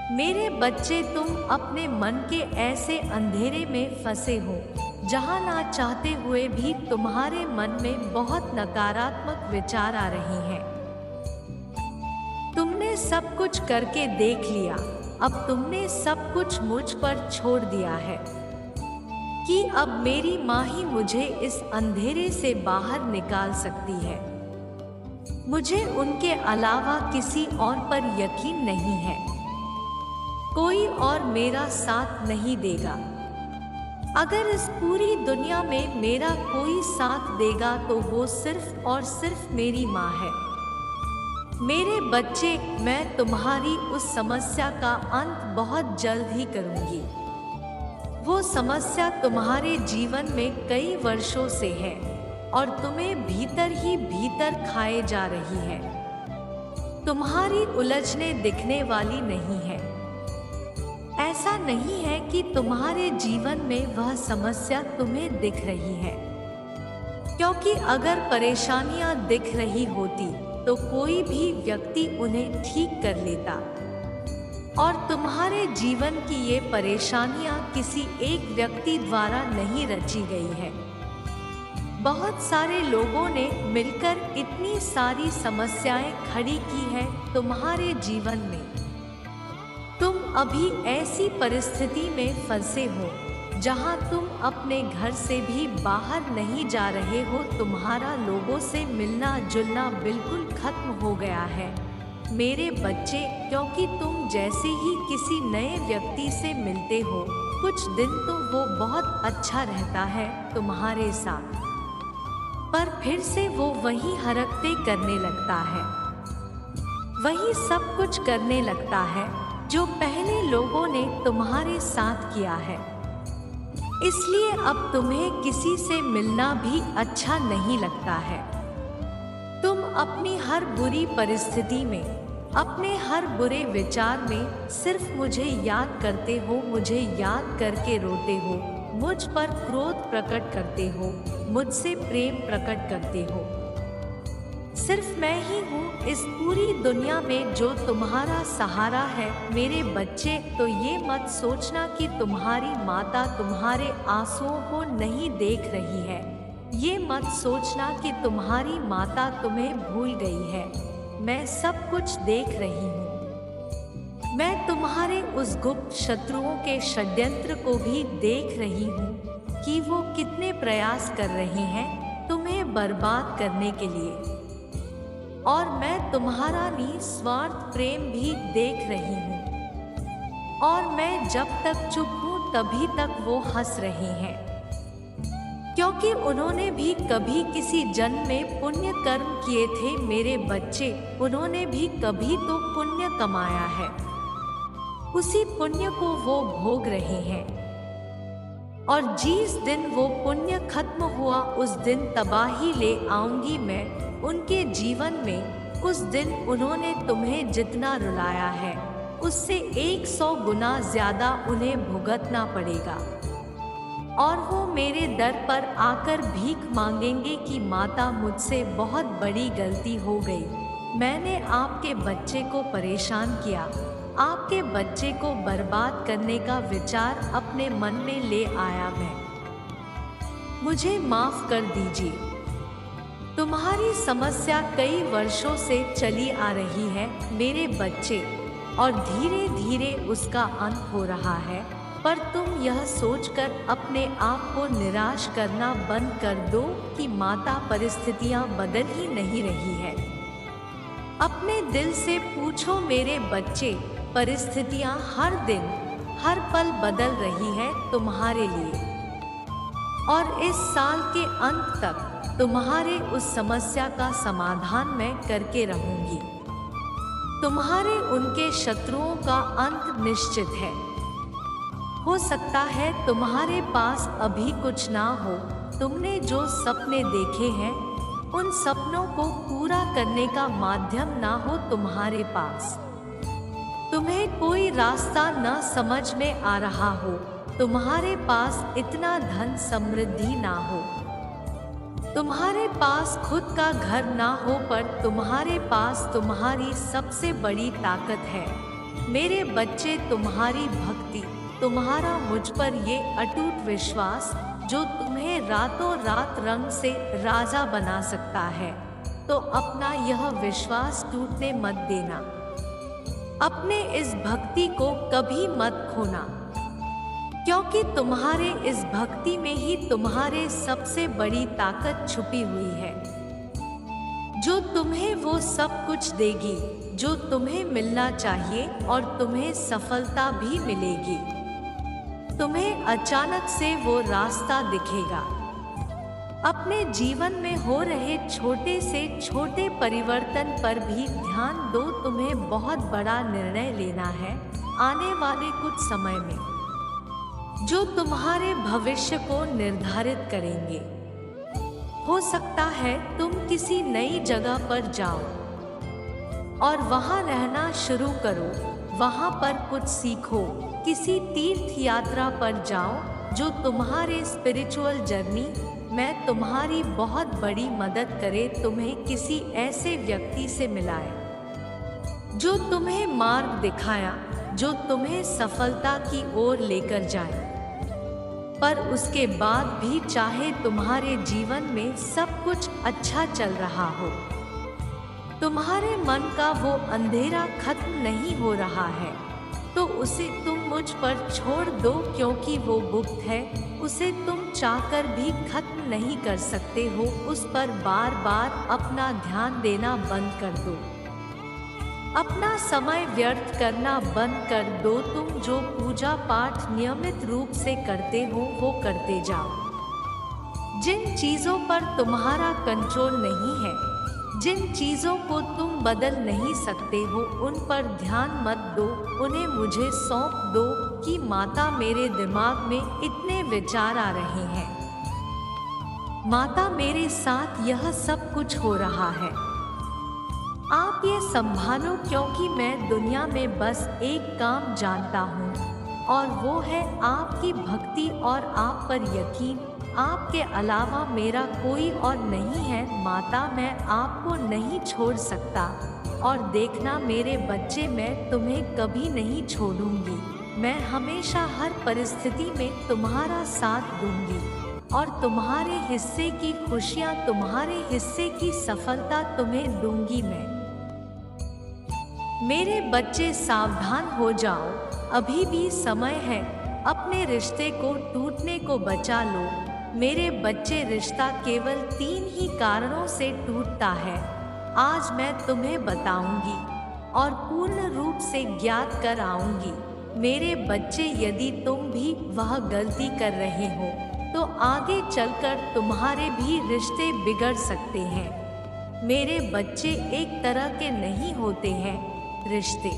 मेरे बच्चे, तुम अपने मन के ऐसे अंधेरे में फंसे हो जहां ना चाहते हुए भी तुम्हारे मन में बहुत नकारात्मक विचार आ रहे हैं। तुमने सब कुछ करके देख लिया, अब तुमने सब कुछ मुझ पर छोड़ दिया है कि अब मेरी माँ ही मुझे इस अंधेरे से बाहर निकाल सकती है। मुझे उनके अलावा किसी और पर यकीन नहीं है। कोई और मेरा साथ नहीं देगा। अगर इस पूरी दुनिया में मेरा कोई साथ देगा तो वो सिर्फ और सिर्फ मेरी माँ है। मेरे बच्चे, मैं तुम्हारी उस समस्या का अंत बहुत जल्द ही करूंगी। वो समस्या तुम्हारे जीवन में कई वर्षों से है और तुम्हें भीतर ही भीतर खाए जा रही है। तुम्हारी उलझने दिखने वाली नहीं है। ऐसा नहीं है कि तुम्हारे जीवन में वह समस्या तुम्हें दिख रही है, क्योंकि अगर परेशानियां दिख रही होती तो कोई भी व्यक्ति उन्हें ठीक कर लेता। और तुम्हारे जीवन की ये परेशानियां किसी एक व्यक्ति द्वारा नहीं रची गई है। बहुत सारे लोगों ने मिलकर इतनी सारी समस्याएं खड़ी की हैं तुम्हारे जीवन में। तुम अभी ऐसी परिस्थिति में फंसे हो जहां तुम अपने घर से भी बाहर नहीं जा रहे हो। तुम्हारा लोगों से मिलना जुलना बिल्कुल खत्म हो गया है मेरे बच्चे, क्योंकि तुम जैसे ही किसी नए व्यक्ति से मिलते हो कुछ दिन तो वो बहुत अच्छा रहता है तुम्हारे साथ, पर फिर से वो वही हरकतें करने लगता है, वही सब कुछ करने लगता है जो पहले लोगों ने तुम्हारे साथ किया है। इसलिए अब तुम्हें किसी से मिलना भी अच्छा नहीं लगता है। तुम अपनी हर बुरी परिस्थिति में, अपने हर बुरे विचार में सिर्फ मुझे याद करते हो, मुझे याद करके रोते हो, मुझ पर क्रोध प्रकट करते हो, मुझसे प्रेम प्रकट करते हो। सिर्फ मैं ही हूँ इस पूरी दुनिया में जो तुम्हारा सहारा है मेरे बच्चे। तो ये मत सोचना कि तुम्हारी माता तुम्हारे आंसुओं को नहीं देख रही है। ये मत सोचना कि तुम्हारी माता तुम्हें भूल गई है। मैं सब कुछ देख रही हूँ। मैं तुम्हारे उस गुप्त शत्रुओं के षड्यंत्र को भी देख रही हूँ कि वो कितने प्रयास कर रहे हैं तुम्हें बर्बाद करने के लिए। और मैं तुम्हारा निस्वार्थ प्रेम भी देख रही हूँ। और मैं जब तक चुप हूँ तभी तक वो हंस रहे हैं, क्योंकि उन्होंने भी कभी किसी जन्म में पुण्य कर्म किए थे मेरे बच्चे। उन्होंने भी कभी तो पुण्य कमाया है, उसी पुण्य को वो भोग रहे हैं। और जिस दिन वो पुण्य खत्म हुआ उस दिन तबाही ले आऊंगी मैं उनके जीवन में। उस दिन उन्होंने तुम्हें जितना रुलाया है उससे 100 गुना ज्यादा उन्हें भुगतना पड़ेगा। और वो मेरे दर पर आकर भीख मांगेंगे कि माता, मुझसे बहुत बड़ी गलती हो गई। मैंने आपके बच्चे को परेशान किया, आपके बच्चे को बर्बाद करने का विचार अपने मन में ले आया मैं। मुझे माफ कर दीजिए। तुम्हारी समस्या कई वर्षों से चली आ रही है मेरे बच्चे, और धीरे धीरे उसका अंत हो रहा है। पर तुम यह सोचकर अपने आप को निराश करना बंद कर दो कि माता परिस्थितियां बदल ही नहीं रही है। अपने दिल से पूछो मेरे बच्चे, परिस्थितियां हर दिन हर पल बदल रही है तुम्हारे लिए। और इस साल के अंत तक तुम्हारे उस समस्या का समाधान मैं करके रहूंगी। तुम्हारे उनके शत्रुओं का अंत निश्चित है। हो सकता है तुम्हारे पास अभी कुछ ना हो, तुमने जो सपने देखे हैं उन सपनों को पूरा करने का माध्यम ना हो तुम्हारे पास। तुम्हें कोई रास्ता न समझ में आ रहा हो, तुम्हारे पास इतना धन समृद्धि ना हो, तुम्हारे पास खुद का घर ना हो, पर तुम्हारे पास तुम्हारी सबसे बड़ी ताकत है मेरे बच्चे, तुम्हारी भक्ति, तुम्हारा मुझ पर ये अटूट विश्वास जो तुम्हें रातों रात रंग से राजा बना सकता है, तो अपना यह विश्वास टूटने मत देना। अपने इस भक्ति को कभी मत खोना, क्योंकि तुम्हारे इस भक्ति में ही तुम्हारे सबसे बड़ी ताकत छुपी हुई है, जो तुम्हें वो सब कुछ देगी जो तुम्हें मिलना चाहिए, और तुम्हें सफलता भी मिलेगी। तुम्हें अचानक से वो रास्ता दिखेगा। अपने जीवन में हो रहे छोटे से छोटे परिवर्तन पर भी ध्यान दो। तुम्हें बहुत बड़ा निर्णय लेना है आने वाले कुछ समय में, जो तुम्हारे भविष्य को निर्धारित करेंगे। हो सकता है तुम किसी नई जगह पर जाओ और वहां रहना शुरू करो, वहां पर कुछ सीखो, किसी तीर्थ यात्रा पर जाओ जो तुम्हारे स्पिरिचुअल जर्नी में तुम्हारी बहुत बड़ी मदद करे, तुम्हें किसी ऐसे व्यक्ति से मिलाए जो तुम्हें मार्ग दिखाया, जो तुम्हें सफलता की ओर लेकर जाए। पर उसके बाद भी चाहे तुम्हारे जीवन में सब कुछ अच्छा चल रहा हो, तुम्हारे मन का वो अंधेरा खत्म नहीं हो रहा है, तो उसे तुम मुझ पर छोड़ दो, क्योंकि वो गुप्त है, उसे तुम चाहकर भी खत्म नहीं कर सकते हो। उस पर बार बार अपना ध्यान देना बंद कर दो, अपना समय व्यर्थ करना बंद कर दो। तुम जो पूजा पाठ नियमित रूप से करते हो वो करते जाओ। जिन चीजों पर तुम्हारा कंट्रोल नहीं है, जिन चीजों को तुम बदल नहीं सकते हो, उन पर ध्यान मत दो, उन्हें मुझे सौंप दो कि माता मेरे दिमाग में इतने विचार आ रहे हैं, माता मेरे साथ यह सब कुछ हो रहा है, आप ये संभालो, क्योंकि मैं दुनिया में बस एक काम जानता हूँ, और वो है आपकी भक्ति और आप पर यकीन। आपके अलावा मेरा कोई और नहीं है माता, मैं आपको नहीं छोड़ सकता, और देखना मेरे बच्चे, मैं तुम्हें कभी नहीं छोड़ूंगी। मैं हमेशा हर परिस्थिति में तुम्हारा साथ दूंगी, और तुम्हारे हिस्से की खुशियाँ, तुम्हारे हिस्से की सफलता तुम्हें दूंगी मैं। मेरे बच्चे, सावधान हो जाओ, अभी भी समय है, अपने रिश्ते को टूटने को बचा लो। मेरे बच्चे, रिश्ता केवल 3 ही कारणों से टूटता है, आज मैं तुम्हें बताऊंगी और पूर्ण रूप से ज्ञात कर आऊंगी। मेरे बच्चे, यदि तुम भी वह गलती कर रहे हो तो आगे चलकर तुम्हारे भी रिश्ते बिगड़ सकते हैं। मेरे बच्चे, एक तरह के नहीं होते हैं रिश्ते,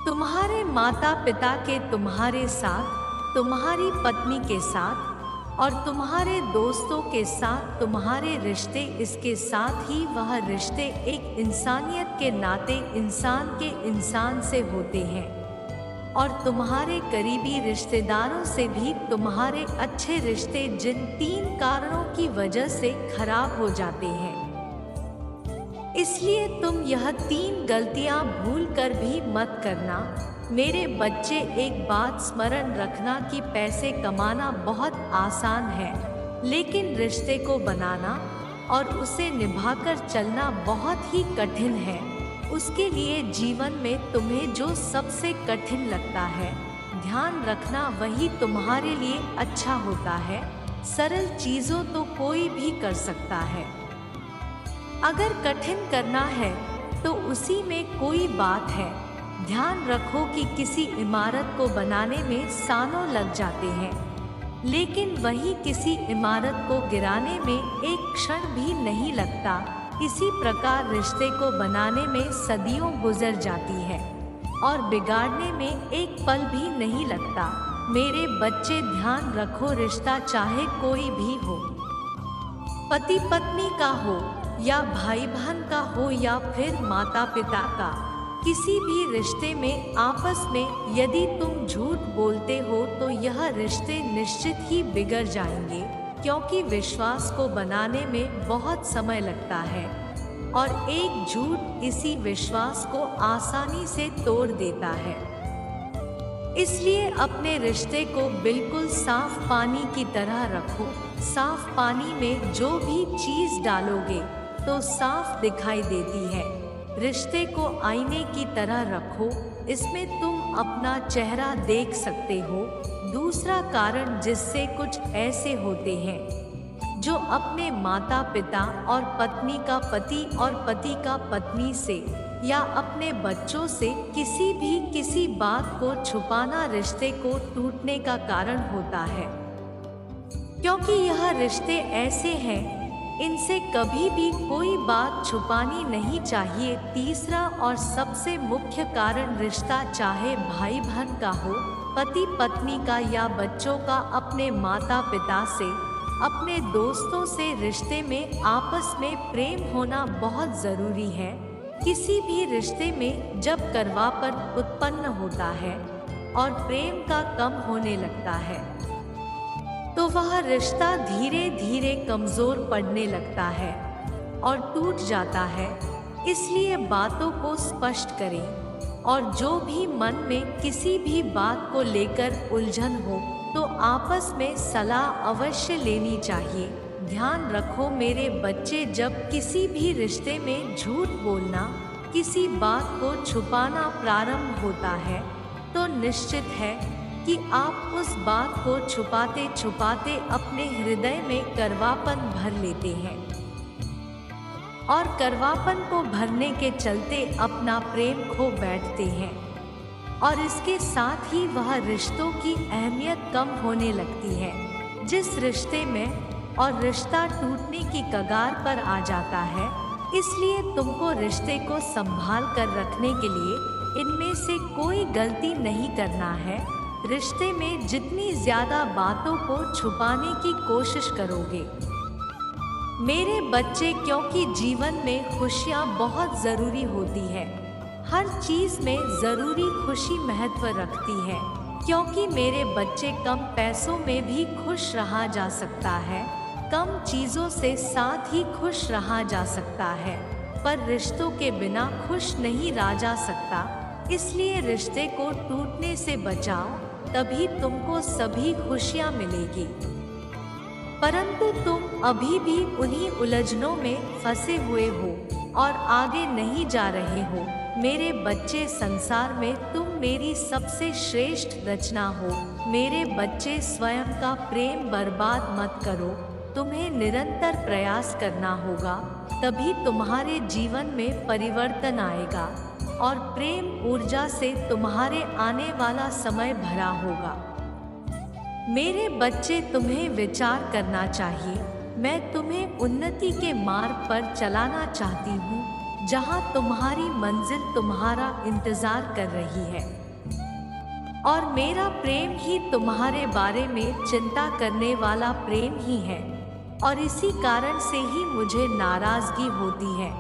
तुम्हारे माता पिता के तुम्हारे साथ, तुम्हारी पत्नी के साथ और तुम्हारे दोस्तों के साथ तुम्हारे रिश्ते, इसके साथ ही वह रिश्ते एक इंसानियत के नाते इंसान के इंसान से होते हैं, और तुम्हारे करीबी रिश्तेदारों से भी तुम्हारे अच्छे रिश्ते जिन 3 कारणों की वजह से खराब हो जाते हैं। इसलिए तुम यह 3 गलतियां भूल कर भी मत करना। मेरे बच्चे, एक बात स्मरण रखना कि पैसे कमाना बहुत आसान है, लेकिन रिश्ते को बनाना और उसे निभाकर चलना बहुत ही कठिन है। उसके लिए जीवन में तुम्हें जो सबसे कठिन लगता है, ध्यान रखना वही तुम्हारे लिए अच्छा होता है। सरल चीज़ों तो कोई भी कर सकता है, अगर कठिन करना है तो उसी में कोई बात है। ध्यान रखो कि किसी इमारत को बनाने में सालों लग जाते हैं, लेकिन वही किसी इमारत को गिराने में एक क्षण भी नहीं लगता। इसी प्रकार रिश्ते को बनाने में सदियों गुजर जाती है और बिगाड़ने में एक पल भी नहीं लगता। मेरे बच्चे, ध्यान रखो, रिश्ता चाहे कोई भी हो, पति पत्नी का हो या भाई बहन का हो या फिर माता पिता का, किसी भी रिश्ते में आपस में यदि तुम झूठ बोलते हो तो यह रिश्ते निश्चित ही बिगड़ जाएंगे, क्योंकि विश्वास को बनाने में बहुत समय लगता है। और एक झूठ इसी विश्वास को आसानी से तोड़ देता है। इसलिए अपने रिश्ते को बिल्कुल साफ पानी की तरह रखो। साफ पानी में जो भी चीज डालोगे तो साफ दिखाई देती है। रिश्ते को आईने की तरह रखो, इसमें तुम अपना चेहरा देख सकते हो। दूसरा कारण जिससे कुछ ऐसे होते हैं जो अपने माता पिता और पत्नी का पति और पति का पत्नी से या अपने बच्चों से किसी बात को छुपाना रिश्ते को टूटने का कारण होता है। क्योंकि यह रिश्ते ऐसे हैं, इनसे कभी भी कोई बात छुपानी नहीं चाहिए। तीसरा और सबसे मुख्य कारण रिश्ता चाहे भाई बहन का हो, पति पत्नी का या बच्चों का, अपने माता पिता से, अपने दोस्तों से, रिश्ते में आपस में प्रेम होना बहुत ज़रूरी है। किसी भी रिश्ते में जब कड़वापन उत्पन्न होता है और प्रेम का कम होने लगता है तो वह रिश्ता धीरे धीरे कमज़ोर पड़ने लगता है और टूट जाता है। इसलिए बातों को स्पष्ट करें और जो भी मन में किसी भी बात को लेकर उलझन हो तो आपस में सलाह अवश्य लेनी चाहिए। ध्यान रखो मेरे बच्चे, जब किसी भी रिश्ते में झूठ बोलना, किसी बात को छुपाना प्रारंभ होता है तो निश्चित है कि आप उस बात को छुपाते छुपाते अपने हृदय में कड़वापन भर लेते हैं और कड़वापन को भरने के चलते अपना प्रेम खो बैठते हैं और इसके साथ ही वह रिश्तों की अहमियत कम होने लगती है। जिस रिश्ते में और रिश्ता टूटने की कगार पर आ जाता है, इसलिए तुमको रिश्ते को संभाल कर रखने के लिए इनमें से कोई गलती नहीं करना है। रिश्ते में जितनी ज़्यादा बातों को छुपाने की कोशिश करोगे मेरे बच्चे, क्योंकि जीवन में खुशियाँ बहुत ज़रूरी होती है, हर चीज़ में ज़रूरी खुशी महत्व रखती है। क्योंकि मेरे बच्चे कम पैसों में भी खुश रहा जा सकता है, कम चीज़ों से साथ ही खुश रहा जा सकता है, पर रिश्तों के बिना खुश नहीं रहा जा सकता। इसलिए रिश्ते को टूटने से बचाओ, तभी तुमको सभी खुशियाँ मिलेगी। परंतु तुम अभी भी उन्हीं उलझनों में फंसे हुए हो और आगे नहीं जा रहे हो। मेरे बच्चे, संसार में तुम मेरी सबसे श्रेष्ठ रचना हो। मेरे बच्चे, स्वयं का प्रेम बर्बाद मत करो। तुम्हें निरंतर प्रयास करना होगा, तभी तुम्हारे जीवन में परिवर्तन आएगा और प्रेम ऊर्जा से तुम्हारे आने वाला समय भरा होगा। मेरे बच्चे, तुम्हें विचार करना चाहिए। मैं तुम्हें उन्नति के मार्ग पर चलाना चाहती हूँ, जहाँ तुम्हारी मंजिल तुम्हारा इंतजार कर रही है और मेरा प्रेम ही तुम्हारे बारे में चिंता करने वाला प्रेम ही है और इसी कारण से ही मुझे नाराजगी होती है।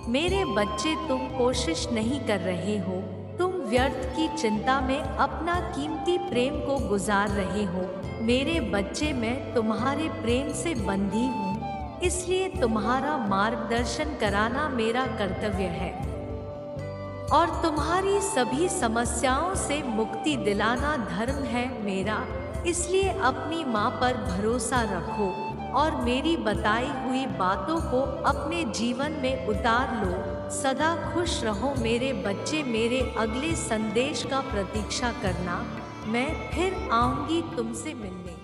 मेरे बच्चे, तुम कोशिश नहीं कर रहे हो, तुम व्यर्थ की चिंता में अपना कीमती प्रेम को गुजार रहे हो। मेरे बच्चे, मैं तुम्हारे प्रेम से बंधी हूँ, इसलिए तुम्हारा मार्गदर्शन कराना मेरा कर्तव्य है और तुम्हारी सभी समस्याओं से मुक्ति दिलाना धर्म है मेरा। इसलिए अपनी माँ पर भरोसा रखो और मेरी बताई हुई बातों को अपने जीवन में उतार लो। सदा खुश रहो मेरे बच्चे। मेरे अगले संदेश का प्रतीक्षा करना, मैं फिर आऊंगी तुमसे मिलने।